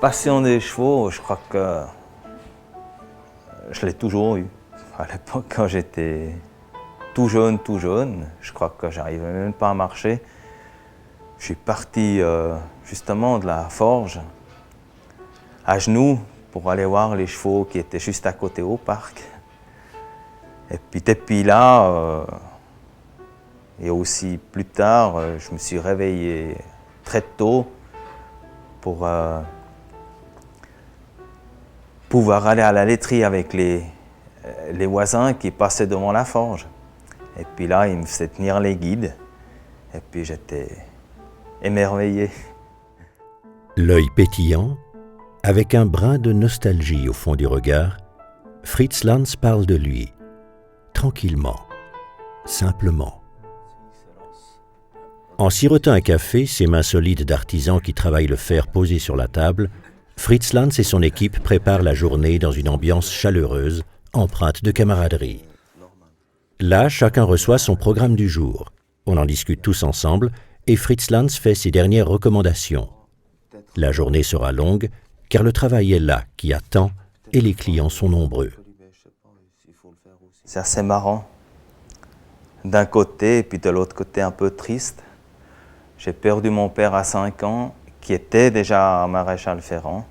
passion des chevaux, je crois que je l'ai toujours eu. À l'époque, quand j'étais tout jeune, je crois que j'arrivais même pas à marcher. Je suis parti justement de la forge à genoux pour aller voir les chevaux qui étaient juste à côté au parc. Et puis depuis là, et aussi plus tard, je me suis réveillé très tôt pour pouvoir aller à la laiterie avec les voisins qui passaient devant la forge. Et puis là, ils me faisaient tenir les guides. Et puis j'étais émerveillé. L'œil pétillant, avec un brin de nostalgie au fond du regard, Fritz Lanz parle de lui, tranquillement, simplement. En sirotant un café, ses mains solides d'artisan qui travaillent le fer posées sur la table, Fritz Lanz et son équipe préparent la journée dans une ambiance chaleureuse, empreinte de camaraderie. Là, chacun reçoit son programme du jour. On en discute tous ensemble et Fritz Lanz fait ses dernières recommandations. La journée sera longue, car le travail est là, qui attend, et les clients sont nombreux. C'est assez marrant. D'un côté, et puis de l'autre côté, un peu triste. J'ai perdu mon père à 5 ans, qui était déjà maréchal ferrant.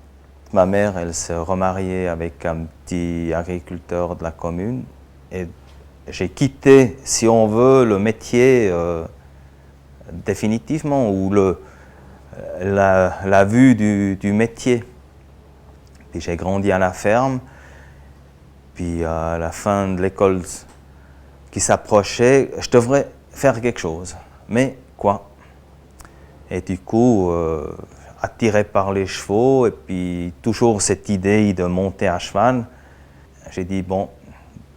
Ma mère, elle s'est remariée avec un petit agriculteur de la commune. Et j'ai quitté, si on veut, le métier définitivement, ou la vue du métier. Puis j'ai grandi à la ferme. Puis à la fin de l'école qui s'approchait, je devrais faire quelque chose. Mais quoi? Et du coup, attiré par les chevaux, et puis toujours cette idée de monter à cheval, j'ai dit, bon,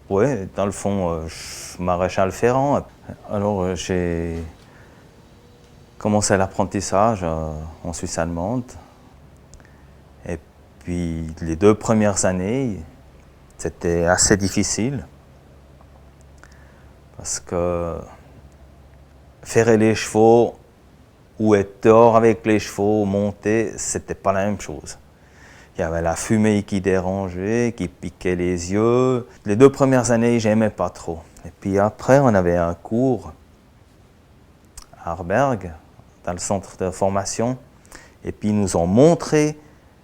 ouais, dans le fond, je suis maréchal ferrant. Alors j'ai commencé l'apprentissage en Suisse allemande. Et puis les 2 premières années, c'était assez difficile. Parce que ferrer les chevaux ou être dehors avec les chevaux, monter, c'était pas la même chose. Il y avait la fumée qui dérangeait, qui piquait les yeux. Les 2 premières années, j'aimais pas trop. Et puis après, on avait un cours à Arberg, dans le centre de formation. Et puis ils nous ont montré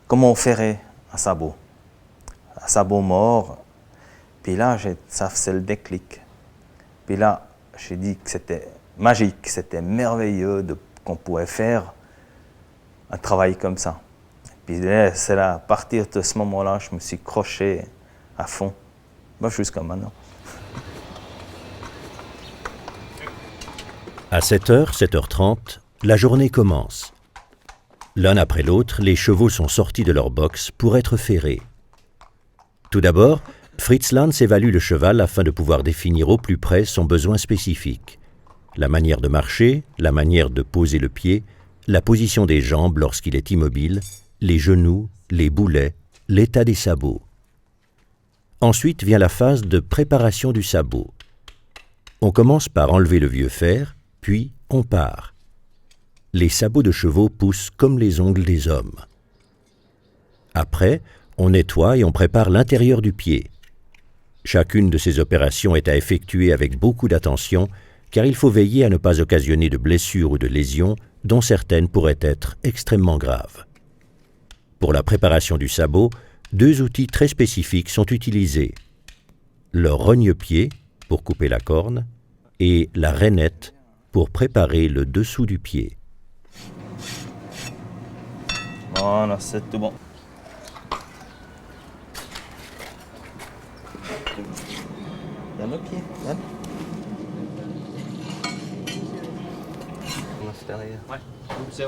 comment on ferrait un sabot mort. Puis là, ça faisait le déclic. Puis là, j'ai dit que c'était magique, c'était merveilleux qu'on pouvait faire un travail comme ça. Puis là, c'est là, à partir de ce moment-là, je me suis croché à fond, jusqu'à maintenant. À 7h, 7h30, la journée commence. L'un après l'autre, les chevaux sont sortis de leur box pour être ferrés. Tout d'abord, Fritz Lanz évalue le cheval afin de pouvoir définir au plus près son besoin spécifique. La manière de marcher, la manière de poser le pied, la position des jambes lorsqu'il est immobile, les genoux, les boulets, l'état des sabots. Ensuite vient la phase de préparation du sabot. On commence par enlever le vieux fer, puis on part. Les sabots de chevaux poussent comme les ongles des hommes. Après, on nettoie et on prépare l'intérieur du pied. Chacune de ces opérations est à effectuer avec beaucoup d'attention, car il faut veiller à ne pas occasionner de blessures ou de lésions, dont certaines pourraient être extrêmement graves. Pour la préparation du sabot, 2 outils très spécifiques sont utilisés. Le rogne-pied, pour couper la corne, et la rainette, pour préparer le dessous du pied. Voilà, c'est tout bon. Dans le pied, là.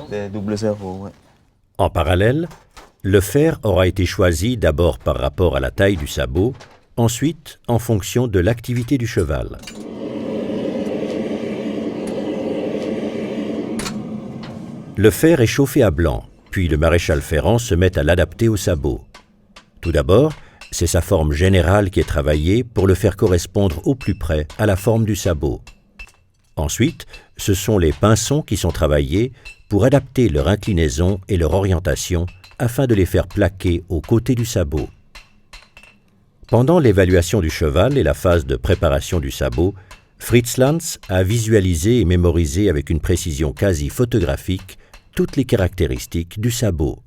Des double zéro, ouais. En parallèle, le fer aura été choisi d'abord par rapport à la taille du sabot, ensuite en fonction de l'activité du cheval. Le fer est chauffé à blanc, puis le maréchal ferrant se met à l'adapter au sabot. Tout d'abord, c'est sa forme générale qui est travaillée pour le faire correspondre au plus près à la forme du sabot. Ensuite, ce sont les pinçons qui sont travaillés pour adapter leur inclinaison et leur orientation afin de les faire plaquer aux côtés du sabot. Pendant l'évaluation du cheval et la phase de préparation du sabot, Fritz Lanz a visualisé et mémorisé avec une précision quasi photographique toutes les caractéristiques du sabot.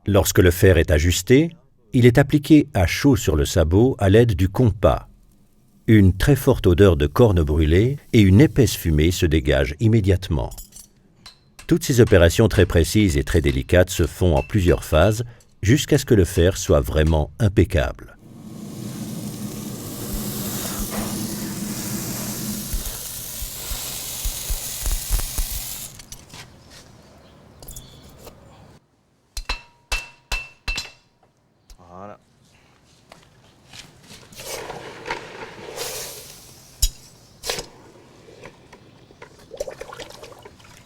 Lorsque le fer est ajusté, il est appliqué à chaud sur le sabot à l'aide du compas. Une très forte odeur de corne brûlée et une épaisse fumée se dégagent immédiatement. Toutes ces opérations très précises et très délicates se font en plusieurs phases jusqu'à ce que le fer soit vraiment impeccable. Voilà.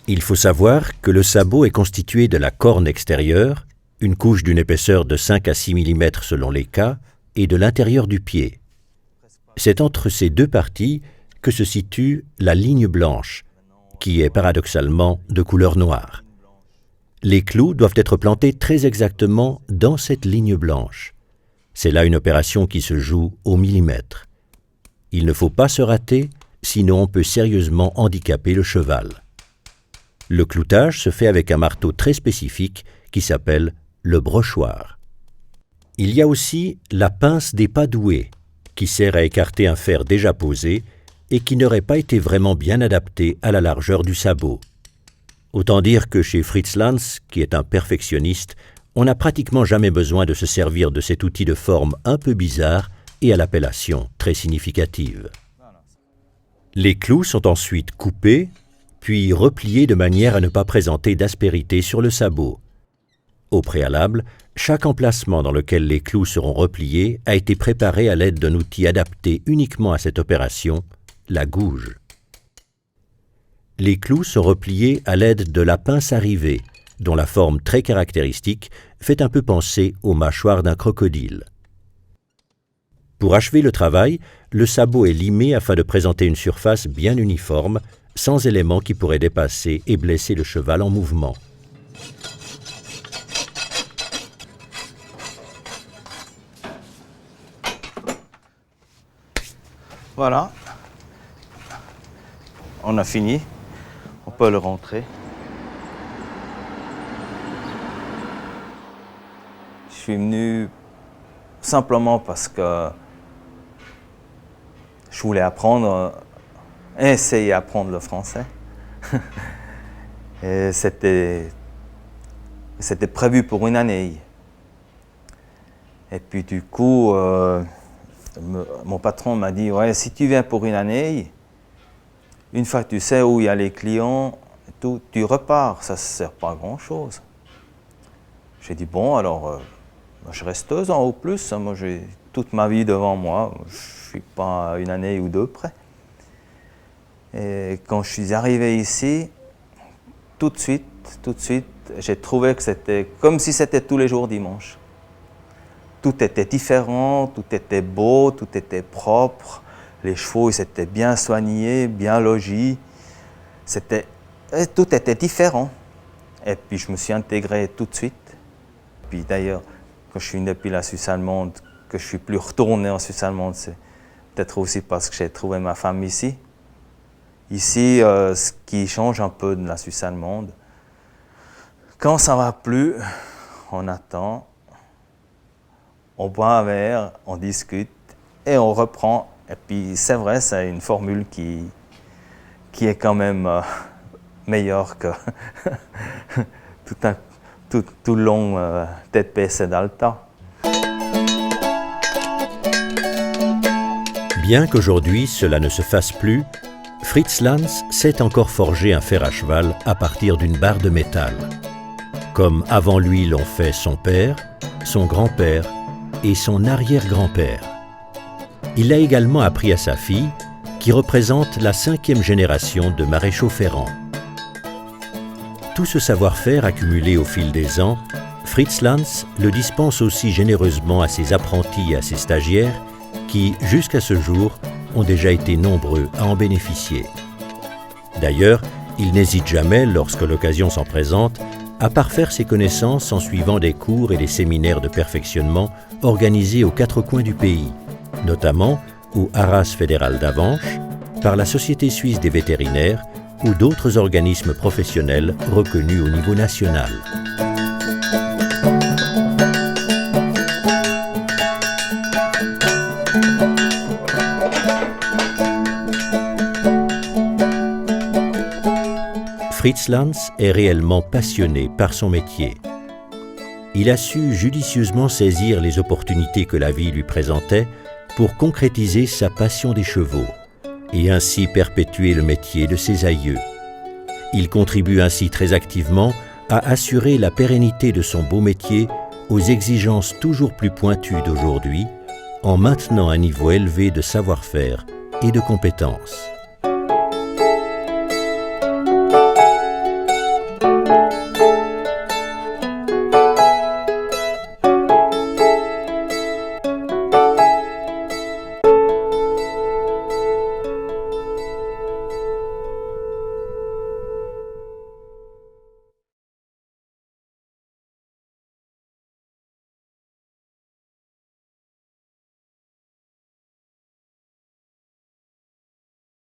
Il faut savoir que le sabot est constitué de la corne extérieure, une couche d'une épaisseur de 5 à 6 mm selon les cas, et de l'intérieur du pied. C'est entre ces deux parties que se situe la ligne blanche, qui est paradoxalement de couleur noire. Les clous doivent être plantés très exactement dans cette ligne blanche. C'est là une opération qui se joue au millimètre. Il ne faut pas se rater, sinon on peut sérieusement handicaper le cheval. Le cloutage se fait avec un marteau très spécifique qui s'appelle le brochoir. Il y a aussi la pince des pas doués, qui sert à écarter un fer déjà posé et qui n'aurait pas été vraiment bien adapté à la largeur du sabot. Autant dire que chez Fritz Lanz, qui est un perfectionniste, on n'a pratiquement jamais besoin de se servir de cet outil de forme un peu bizarre et à l'appellation très significative. Les clous sont ensuite coupés, puis repliés de manière à ne pas présenter d'aspérité sur le sabot. Au préalable, chaque emplacement dans lequel les clous seront repliés a été préparé à l'aide d'un outil adapté uniquement à cette opération, la gouge. Les clous sont repliés à l'aide de la pince à rivets, dont la forme très caractéristique fait un peu penser aux mâchoires d'un crocodile. Pour achever le travail, le sabot est limé afin de présenter une surface bien uniforme, sans éléments qui pourraient dépasser et blesser le cheval en mouvement. Voilà. On a fini. On peut le rentrer. Je suis venu simplement parce que je voulais essayer d'apprendre le français. Et c'était prévu pour une année. Et puis du coup, mon patron m'a dit, ouais, si tu viens pour une année, une fois que tu sais où il y a les clients, tu repars, ça ne sert pas à grand-chose. J'ai dit, bon, alors, je reste 2 ans au plus, moi j'ai toute ma vie devant moi, je ne suis pas à une année ou 2 près. Et quand je suis arrivé ici, tout de suite, j'ai trouvé que c'était comme si c'était tous les jours dimanche. Tout était différent, tout était beau, tout était propre. Les chevaux, ils étaient bien soignés, bien logis. Tout était différent. Et puis je me suis intégré tout de suite. Puis d'ailleurs, quand je suis venu depuis la Suisse allemande, que je ne suis plus retourné en Suisse allemande, c'est peut-être aussi parce que j'ai trouvé ma femme ici. Ici, ce qui change un peu de la Suisse allemande, quand ça ne va plus, on attend, on boit un verre, on discute et on reprend. Et puis c'est vrai, c'est une formule qui est quand même meilleure que tout le long TPS et d'Alta. Bien qu'aujourd'hui cela ne se fasse plus, Fritz Lanz sait encore forger un fer à cheval à partir d'une barre de métal, comme avant lui l'ont fait son père, son grand-père et son arrière-grand-père. Il l'a également appris à sa fille, qui représente la 5e génération de maréchaux ferrants. Tout ce savoir-faire accumulé au fil des ans, Fritz Lanz le dispense aussi généreusement à ses apprentis et à ses stagiaires qui, jusqu'à ce jour, ont déjà été nombreux à en bénéficier. D'ailleurs, il n'hésite jamais, lorsque l'occasion s'en présente, à parfaire ses connaissances en suivant des cours et des séminaires de perfectionnement organisés aux 4 coins du pays, notamment au Haras fédéral d'Avenches, par la Société suisse des vétérinaires ou d'autres organismes professionnels reconnus au niveau national. Fritz Lanz est réellement passionné par son métier. Il a su judicieusement saisir les opportunités que la vie lui présentait pour concrétiser sa passion des chevaux et ainsi perpétuer le métier de ses aïeux. Il contribue ainsi très activement à assurer la pérennité de son beau métier aux exigences toujours plus pointues d'aujourd'hui, en maintenant un niveau élevé de savoir-faire et de compétences.